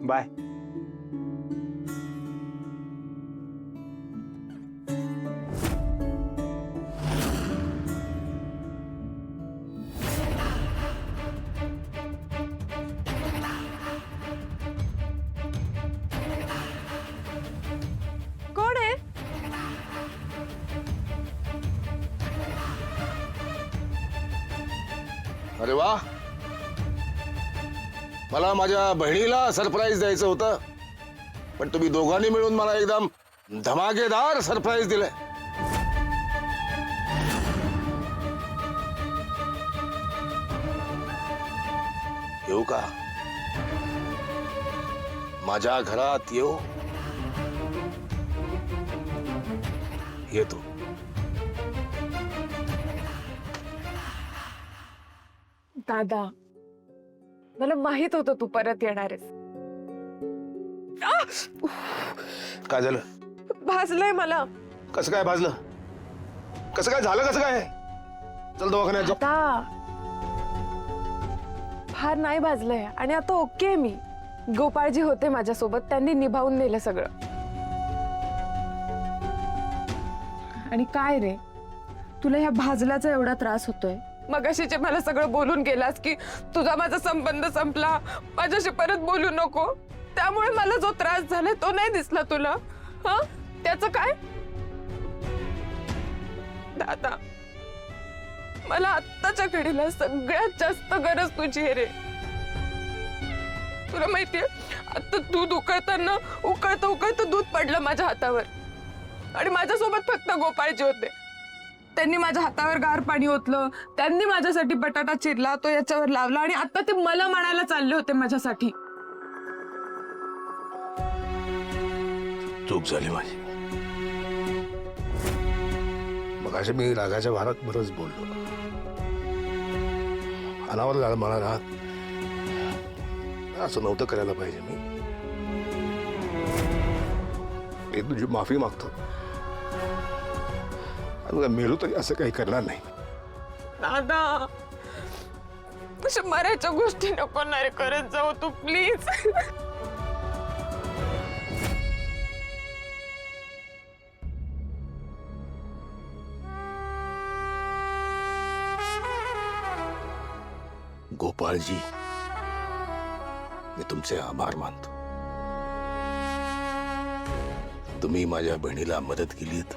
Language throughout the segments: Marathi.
बाय. कोण आहे? अरे वा, मला माझ्या बहिणीला सरप्राईज द्यायचं होतं, पण तुम्ही दोघांनी मिळून मला एकदम धमाकेदार सरप्राईज दिलंय. येऊ का? माझ्या घरात येऊ? येतो. दादा, मला माहित होतं तू परत येणार आहेस. काय झालं? भाजलंय मला. कसं काय भाजलं? कसं काय झालं? कसं काय? चल दवाखान्यात जाऊ. आता फार नाही भाजलंय आणि आता ओके आहे मी. गोपाळजी होते माझ्यासोबत, त्यांनी निभावून नेलं सगळं. आणि काय रे, तुला ह्या भाजल्याचा एवढा त्रास होतोय? मगाशी जे मला सगळं बोलून गेलास की तुझा माझा संबंध संपला, माझ्याशी परत बोलू नको, त्यामुळे मला जो त्रास झालाय तो नाही दिसला तुला? हा, त्याचं काय? दादा, मला आत्ताच्या घडीला सगळ्यात जास्त गरज तुझी आहे रे. तुला माहितीये, आता दूध उकळताना उकळतं उकळतं दूध पडलं माझ्या हातावर आणि माझ्यासोबत फक्त गोपाळजी होते. त्यांनी माझ्या हातावर गार पाणी ओतलं, त्यांनी माझ्यासाठी बटाटा चिरला, तो याच्यावर लावला आणि आता ते मला म्हणायला चालले होते माझ्यासाठी. चूक झाली माझी. मगाशी मी रागाच्या भारात बरंच बोललो. अनावर झालं म्हणाला, असं नव्हतं करायला पाहिजे. मी तुझी माफी मागतो. मेरू तरी असं काही करणार नाही. दादा, अशा मरायच्या गोष्टी नको नाही करत जाऊ तू, प्लीज. गोपाळजी, मी तुमचे आभार मानतो. तुम्ही माझ्या बहिणीला मदत केलीत,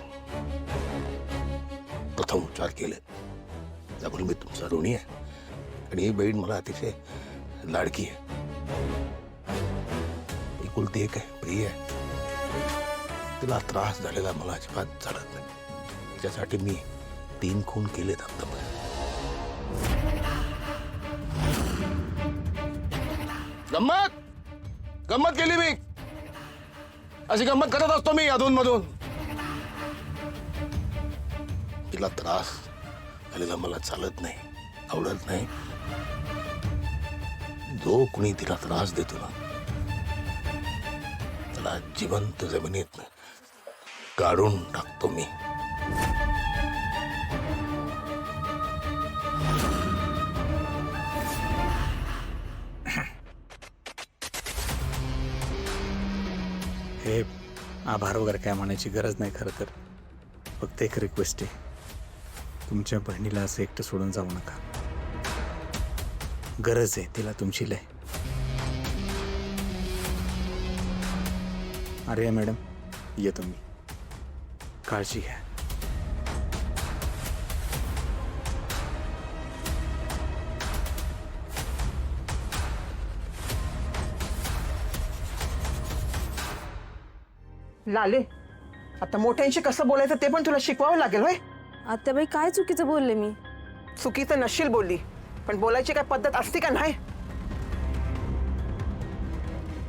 प्रथम उपचार केले, त्यामुळे मी तुमचा ऋणी आहे. आणि ही बहीण मला अतिशय लाडकी आहे. एकुलती एक आहे, प्रिय आहे. तिला त्रास झालेला मला अजिबात चालत नाही. त्याच्यासाठी मी 3 खून केलेत आतापर्यंत. गंमत केली मी. अशी गंमत करत असतो मी अधूनमधून. तिला त्रास झालेला मला चालत नाही, आवडत नाही. जो कुणी तिला त्रास देतो ना, त्याला जिवंत जमिनीत काढून टाकतो मी. हे आभार वगैरे काय मानायची गरज नाही. खरं तर फक्त एक रिक्वेस्ट आहे, तुमच्या बहिणीला असं एकटं सोडून जाऊ नका. गरज आहे तिला तुमची लय. अरे मॅडम, येतो मी. काळजी घ्या. लाले, आता मोठ्यांशी कसं बोलायचं ते पण तुला शिकवावं लागेल होय. आत्याबाई, काय चुकीचं बोलले मी? चुकीचं नशील बोलली, पण बोलायची काय पद्धत असते का नाही?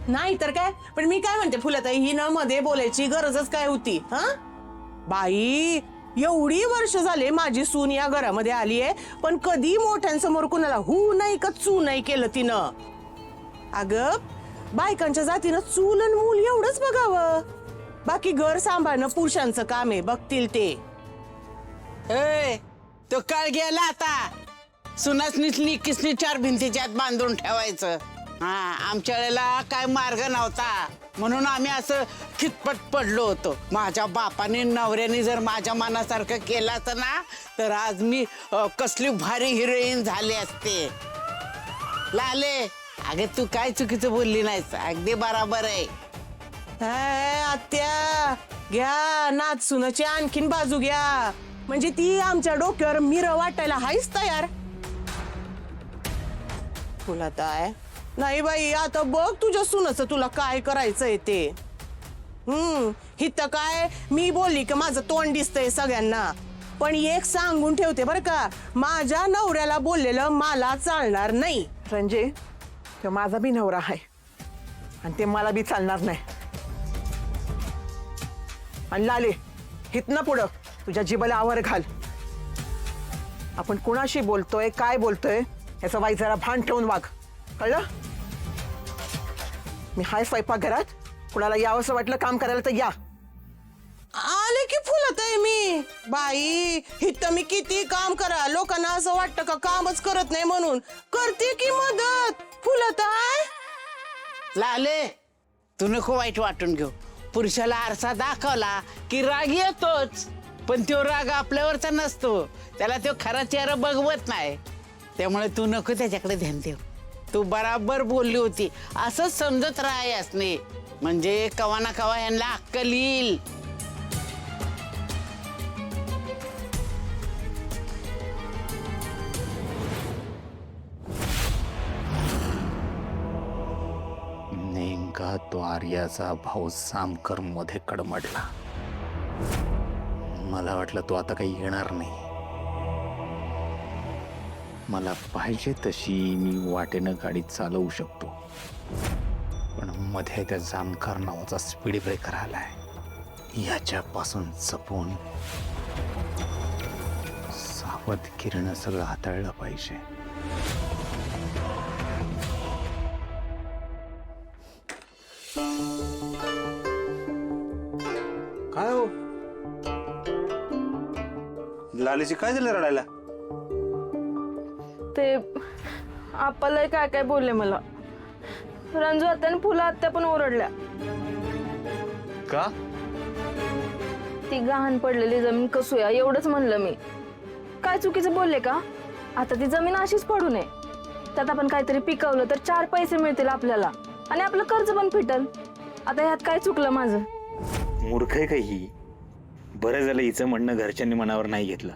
नाही तर काय. पण मी काय म्हणते फुलताई, ही ना मध्ये बोलायची गरजच काय होती? हा बाई, एवढी वर्ष झाले माझी सून या घरामध्ये आली आहे, पण कधी मोठ्यांसमोर कुणाला हू नाही का चू नाही केलं तिनं. अगं, बायकांच्या जातीनं चूल आणि मूल एवढंच बघावं. बाकी घर सांभाळणं पुरुषांचं काम आहे, बघतील ते. तो काळ गेला आता. सुनासनीच लिकीसनी 4 भिंतीच्या आत बांधून ठेवायचं. हा आमच्या वेळेला काय मार्ग नव्हता म्हणून आम्ही असं खितपट पडलो होतो. माझ्या बापाने नवऱ्याने जर माझ्या मनासारखं केलं असतं ना तर आज मी कसली भारी हिरोईन झाले असते. लाले अगे तू काय चुकीचं बोलली नाहीस, अगदी बराबर आहे. आत्या घ्या नाचुनाची आणखीन बाजू घ्या, म्हणजे ती आमच्या डोक्यावर मिर वाटायला हायच तयार. तुला काय नाही बाई, आता बघ तुझ्या सुनाचं तुला काय करायचंय ते. हिथं काय मी बोलली की माझं तोंड दिसतंय सगळ्यांना, पण एक सांगून ठेवते बरं का, माझ्या नवऱ्याला बोललेलं मला चालणार नाही. रंजे, तो माझा बी नवरा आहे आणि ते मला बी चालणार नाही. आणि लाले, हितनं पुढं तुझ्या जिभेला आवर घाल. आपण कुणाशी बोलतोय, काय बोलतोय याचं वाईट जरा भान ठेवून वाग, कळलं? मी हाय स्वयंपाकघरात, कुणाला यावंसं वाटलं काम करायला तर या. आले की फुलत आहे मी. बाई हिथं मी किती काम करा, लोकांना असं वाटतं का कामच करत नाही म्हणून. करते की मदत. फुलत आहे. लाले तू नको वाईट वाटून घेऊ. पुरुषाला आरसा दाखवला की राग येतोच, पण तो राग आपल्यावरचा नसतो, त्याला तो खरा चेहरा बघवत नाही. त्यामुळे तू नको त्याच्याकडे ध्यान देऊ. तू बराबर बोलली होती, असंच समजत राहायस नाही म्हणजे कवा ना कवा यांना अक्कल येईल. नेमका तो आर्याचा भाऊ सामकर मध्ये कडमडला. मला वाटलं तो आता काही येणार नाही. मला पाहिजे तशी मी वाटेनं गाडी चालवू शकतो, पण मध्ये त्या जामकार नावाचा स्पीड ब्रेकर आलाय. याच्यापासून जपून सावधगिरीनं सगळं हाताळलं पाहिजे. काय हो लालीची काय झालं रडायला? ते आपल्याला काय काय बोलले मला. रंजू आत्याने फुलं आत्या पण ओरडल्या. का? ती गहाण पडलेली जमीन कसूया एवढंच म्हणलं मी. काय चुकीचं बोलले का? आता ती जमीन अशीच पडू नये, त्यात आपण काहीतरी पिकवलं तर 4 पैसे मिळतील आपल्याला आणि आपलं कर्ज पण फिटल. आता ह्यात काय चुकलं माझं? मूर्ख आहे का ही? बरं झालं हिचं म्हणणं घरच्यांनी मनावर नाही घेतलं.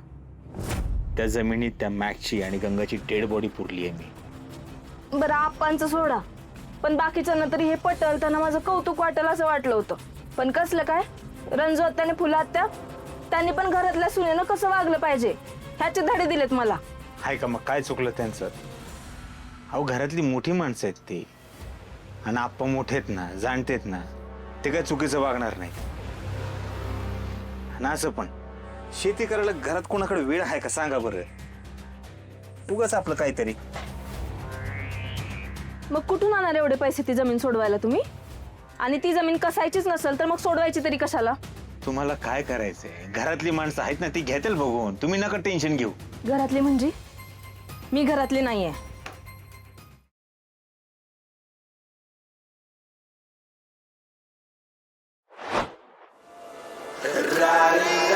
त्या जमिनीत त्या मॅक्सची आणि गंगाची डेड बॉडी पुरली आहे मी. बरं आप्पांचं सोडा, पण बाकीच्यांना तरी हे पटल, त्यांना माझं कौतुक वाटेल असं वाटलं होतं. पण कसलं काय? रंजू आत्याने फुलं आत्या त्यांनी पण घरातल्या सुनेनं कसं वागलं पाहिजे ह्याचे धडे दिलेत मला. हाय का मग काय चुकलं त्यांचं? अहो घरातली मोठी माणसं आहेत ते, आणि आप्पा मोठे आहेत ना, जाणतेत ना, ते काय चुकीचं वागणार नाही. आणि असं पण शेती करायला घरात कोणाकडे वेळ आहे का सांगा बरं? उगाच आपलं काहीतरी. मग कुठून आणणार एवढे पैसे ती जमीन सोडवायला तुम्ही? आणि ती जमीन कसायचीच नसेल तर मग सोडवायची तरी कशाला? तुम्हाला काय करायचंय? घरातली माणसं आहेत ना, ती घेतील बघून. तुम्ही नका टेन्शन घेऊ. घरातली म्हणजे? मी घरातली नाहीये. रारी